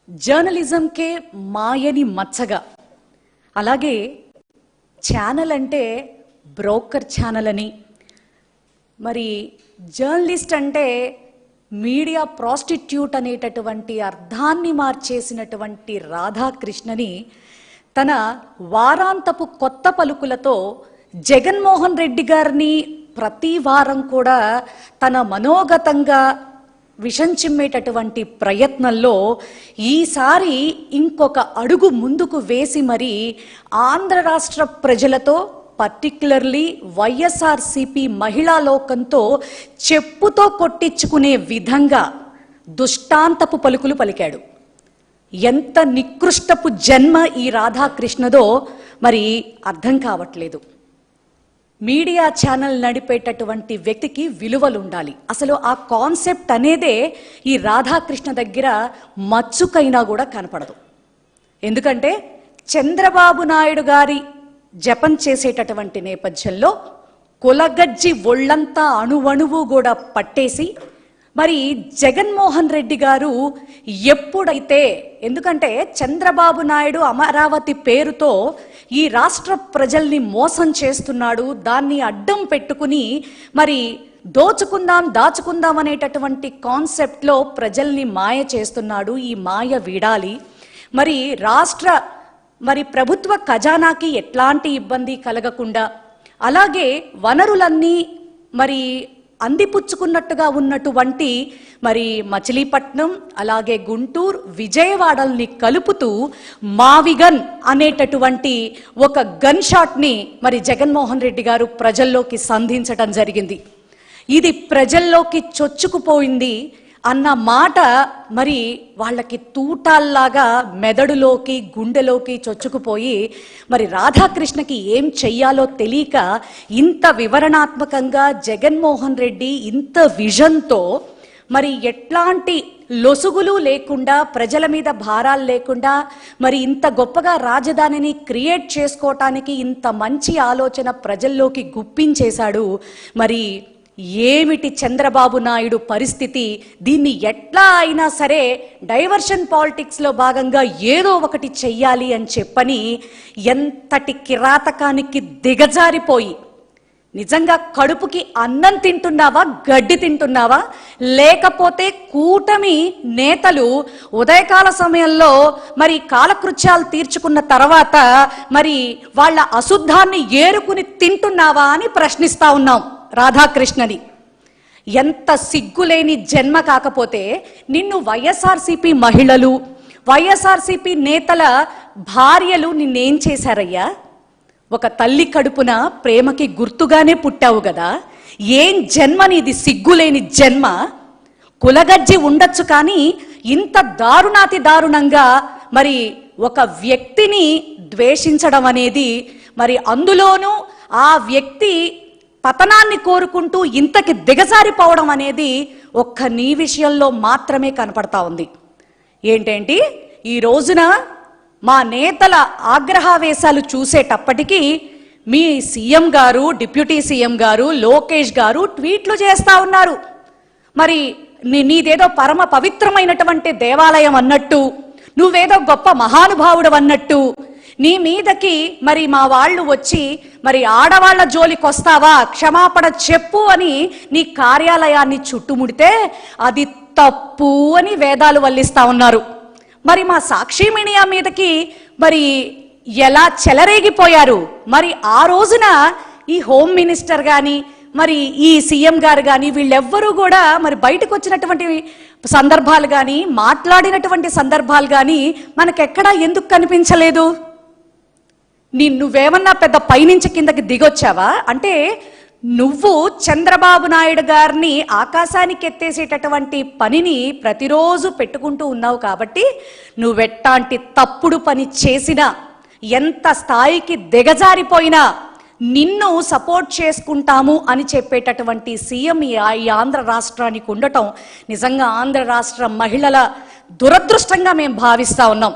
జర్నలిజంకే మాయని మచ్చగా, అలాగే ఛానల్ అంటే broker channel అని, మరి జర్నలిస్ట్ అంటే మీడియా ప్రాస్టిట్యూట్ అనేటటువంటి అర్థాన్ని మార్చేసినటువంటి రాధాకృష్ణని తన వారాంతపు కొత్త పలుకులతో జగన్మోహన్ రెడ్డి గారిని ప్రతి వారం కూడా తన మనోగతంగా విషం చిమ్మేటటువంటి ప్రయత్నంలో ఈసారి ఇంకొక అడుగు ముందుకు వేసి మరి ఆంధ్ర రాష్ట్ర ప్రజలతో, పర్టిక్యులర్లీ వైఎస్ఆర్సీపీ మహిళా లోకంతో చెప్పుతో కొట్టించుకునే విధంగా దుష్టాంతపు పలుకులు పలికాడు. ఎంత నికృష్టపు జన్మ ఈ రాధాకృష్ణదో మరి అర్థం కావట్లేదు. మీడియా ఛానల్ నడిపేటటువంటి వ్యక్తికి విలువలు ఉండాలి. అసలు ఆ కాన్సెప్ట్ అనేదే ఈ రాధాకృష్ణ దగ్గర మచ్చుకైనా కూడా కనపడదు. ఎందుకంటే చంద్రబాబు నాయుడు గారి జపం చేసేటటువంటి నేపథ్యంలో కులగజ్జి ఒళ్ళంతా అణువణువు కూడా పట్టేసి మరి జగన్మోహన్ రెడ్డి గారు ఎప్పుడైతే, ఎందుకంటే చంద్రబాబు నాయుడు అమరావతి పేరుతో ఈ రాష్ట్ర ప్రజల్ని మోసం చేస్తున్నాడు, దాన్ని అడ్డం పెట్టుకుని మరి దోచుకుందాం దాచుకుందాం అనేటటువంటి కాన్సెప్ట్లో ప్రజల్ని మాయ చేస్తున్నాడు. ఈ మాయ వీడాలి. మరి ప్రభుత్వ ఖజానాకి ఎట్లాంటి ఇబ్బంది కలగకుండా, అలాగే వనరులన్నీ మరి అందిపుచ్చుకున్నట్టుగా ఉన్నటువంటి మరి మచిలీపట్నం, అలాగే గుంటూరు, విజయవాడల్ని కలుపుతూ మావిగన్ అనేటటువంటి ఒక గన్ షాట్ని మరి జగన్మోహన్ రెడ్డి గారు ప్రజల్లోకి సంధించడం జరిగింది. ఇది ప్రజల్లోకి చొచ్చుకుపోయింది అన్న మాట మరి వాళ్ళకి తూటాల్లాగా మెదడులోకి, గుండెలోకి చొచ్చుకుపోయి మరి రాధాకృష్ణకి ఏం చెయ్యాలో తెలియక ఇంత వివరణాత్మకంగా జగన్మోహన్ రెడ్డి ఇంత విజన్తో మరి ఎట్లాంటి లొసుగులు లేకుండా, ప్రజల మీద భారాలు లేకుండా మరి ఇంత గొప్పగా రాజధానిని క్రియేట్ చేసుకోవటానికి ఇంత మంచి ఆలోచన ప్రజల్లోకి గుప్పించేశాడు. మరి ఏమిటి చంద్రబాబు నాయుడు పరిస్థితి? దీన్ని ఎట్లా అయినా సరే డైవర్షన్ పాలిటిక్స్లో భాగంగా ఏదో ఒకటి చెయ్యాలి అని చెప్పని ఎంతటి కిరాతకానికి దిగజారిపోయి, నిజంగా కడుపుకి అన్నం తింటున్నావా, గడ్డి తింటున్నావా? లేకపోతే కూటమి నేతలు ఉదయకాల సమయంలో మరి కాలకృత్యాలు తీర్చుకున్న తర్వాత మరి వాళ్ళ అశుద్ధాన్ని ఏరుకుని తింటున్నావా అని ప్రశ్నిస్తా ఉన్నాం రాధాకృష్ణని. ఎంత సిగ్గులేని జన్మ కాకపోతే నిన్ను వైఎస్ఆర్సీపీ మహిళలు, వైఎస్ఆర్సీపీ నేతల భార్యలు నిన్నేం చేశారయ్యా? ఒక తల్లి కడుపున ప్రేమకి గుర్తుగానే పుట్టావు కదా. ఏం జన్మ నీది, సిగ్గులేని జన్మ. కులగజ్జి ఉండొచ్చు కానీ ఇంత దారుణాతి దారుణంగా మరి ఒక వ్యక్తిని ద్వేషించడం అనేది, మరి అందులోనూ ఆ వ్యక్తి పతనాన్ని కోరుకుంటూ ఇంతకి దిగజారిపోవడం అనేది ఒక్క నీ విషయంలో మాత్రమే కనపడతా ఉంది. ఏంటేంటి ఈ రోజున మా నేతల ఆగ్రహావేశాలు చూసేటప్పటికీ మీ సీఎం గారు, డిప్యూటీ సీఎం గారు, లోకేష్ గారు ట్వీట్లు చేస్తా ఉన్నారు. మరి నీదేదో పరమ పవిత్రమైనటువంటి దేవాలయం అన్నట్టు, నువ్వేదో గొప్ప మహానుభావుడు అన్నట్టు నీ మీదకి మరి మా వాళ్ళు వచ్చి మరి ఆడవాళ్ల జోలికి వస్తావా, క్షమాపణ చెప్పు అని నీ కార్యాలయాన్ని చుట్టుముడితే అది తప్పు అని వేదాలు వల్లిస్తా ఉన్నారు. మరి మా సాక్షి మీడియా మీదకి మరి ఎలా చెలరేగిపోయారు? మరి ఆ రోజున ఈ హోమ్ మినిస్టర్ కానీ మరి ఈ సీఎం గారు కానీ వీళ్ళెవ్వరూ కూడా మరి బయటకు వచ్చినటువంటి సందర్భాలు కానీ, మాట్లాడినటువంటి సందర్భాలు కానీ మనకెక్కడా ఎందుకు కనిపించలేదు? నువ్వేమన్నా పెద్ద పైనుంచి కిందకి దిగొచ్చావా? అంటే నువ్వు చంద్రబాబు నాయుడు గారిని ఆకాశానికి ఎత్తేసేటటువంటి పనిని ప్రతిరోజు పెట్టుకుంటూ ఉన్నావు కాబట్టి నువ్వెట్టాంటి తప్పుడు పని చేసినా, ఎంత స్థాయికి దిగజారిపోయినా నిన్ను సపోర్ట్ చేసుకుంటాము అని చెప్పేటటువంటి సీఎం ఈ ఆంధ్ర రాష్ట్రానికి ఉండటం నిజంగా ఆంధ్ర రాష్ట్ర మహిళల దురదృష్టంగా మేము భావిస్తా ఉన్నాం.